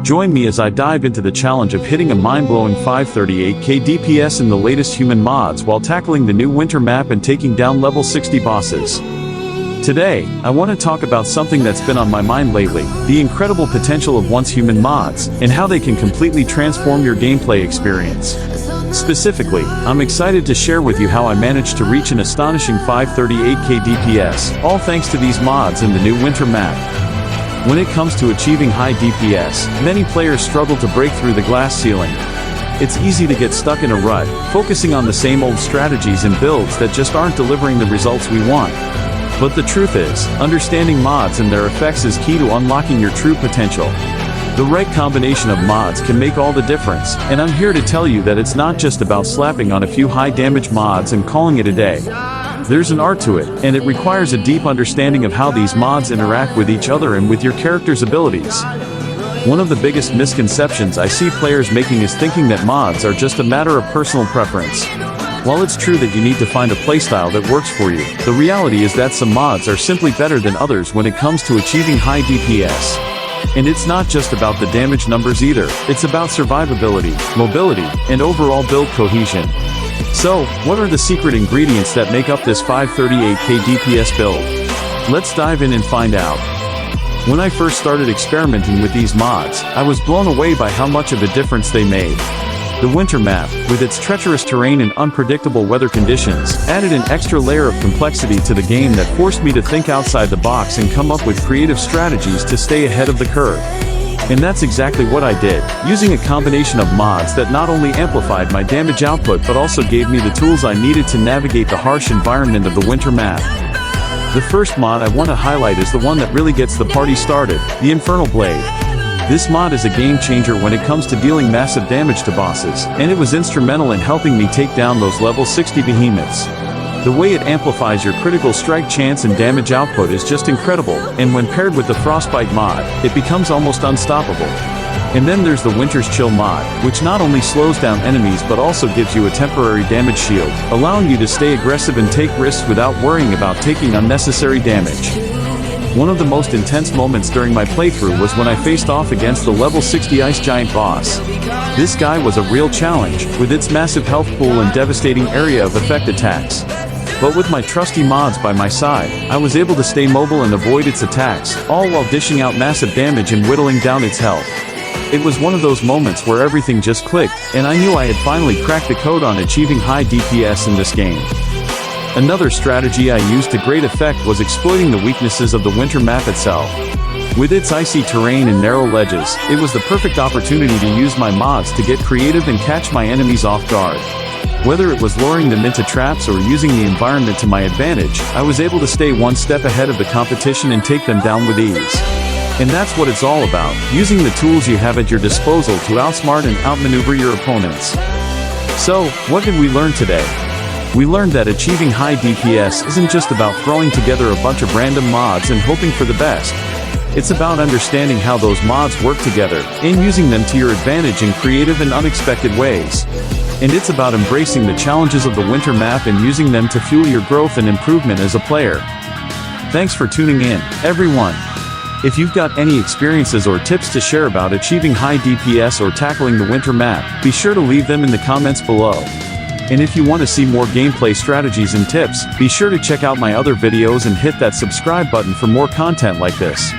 Join me as I dive into the challenge of hitting a mind-blowing 538K DPS in the latest human mods while tackling the new winter map and taking down level 60 bosses. Today, I want to talk about something that's been on my mind lately, the incredible potential of once human mods, and how they can completely transform your gameplay experience. Specifically, I'm excited to share with you how I managed to reach an astonishing 538K DPS, all thanks to these mods in the new winter map. When it comes to achieving high DPS, many players struggle to break through the glass ceiling. It's easy to get stuck in a rut, focusing on the same old strategies and builds that just aren't delivering the results we want. But the truth is, understanding mods and their effects is key to unlocking your true potential. The right combination of mods can make all the difference, and I'm here to tell you that it's not just about slapping on a few high-damage mods and calling it a day. There's an art to it, and it requires a deep understanding of how these mods interact with each other and with your character's abilities. One of the biggest misconceptions I see players making is thinking that mods are just a matter of personal preference. While it's true that you need to find a playstyle that works for you, the reality is that some mods are simply better than others when it comes to achieving high DPS. And it's not just about the damage numbers either, it's about survivability, mobility, and overall build cohesion. So, what are the secret ingredients that make up this 538K DPS build? Let's dive in and find out. When I first started experimenting with these mods, I was blown away by how much of a difference they made. The winter map, with its treacherous terrain and unpredictable weather conditions, added an extra layer of complexity to the game that forced me to think outside the box and come up with creative strategies to stay ahead of the curve. And that's exactly what I did, using a combination of mods that not only amplified my damage output but also gave me the tools I needed to navigate the harsh environment of the winter map. The first mod I want to highlight is the one that really gets the party started, the Infernal Blade. This mod is a game changer when it comes to dealing massive damage to bosses, and it was instrumental in helping me take down those level 60 behemoths. The way it amplifies your critical strike chance and damage output is just incredible, and when paired with the Frostbite mod, it becomes almost unstoppable. And then there's the Winter's Chill mod, which not only slows down enemies but also gives you a temporary damage shield, allowing you to stay aggressive and take risks without worrying about taking unnecessary damage. One of the most intense moments during my playthrough was when I faced off against the level 60 Ice Giant boss. This guy was a real challenge, with its massive health pool and devastating area of effect attacks. But with my trusty mods by my side, I was able to stay mobile and avoid its attacks, all while dishing out massive damage and whittling down its health. It was one of those moments where everything just clicked, and I knew I had finally cracked the code on achieving high DPS in this game. Another strategy I used to great effect was exploiting the weaknesses of the winter map itself. With its icy terrain and narrow ledges, it was the perfect opportunity to use my mods to get creative and catch my enemies off guard. Whether it was luring them into traps or using the environment to my advantage, I was able to stay one step ahead of the competition and take them down with ease. And that's what it's all about, using the tools you have at your disposal to outsmart and outmaneuver your opponents. So, what did we learn today? We learned that achieving high DPS isn't just about throwing together a bunch of random mods and hoping for the best. It's about understanding how those mods work together, and using them to your advantage in creative and unexpected ways. And it's about embracing the challenges of the winter map and using them to fuel your growth and improvement as a player. Thanks for tuning in, everyone. If you've got any experiences or tips to share about achieving high DPS or tackling the winter map, be sure to leave them in the comments below. And if you want to see more gameplay strategies and tips, be sure to check out my other videos and hit that subscribe button for more content like this.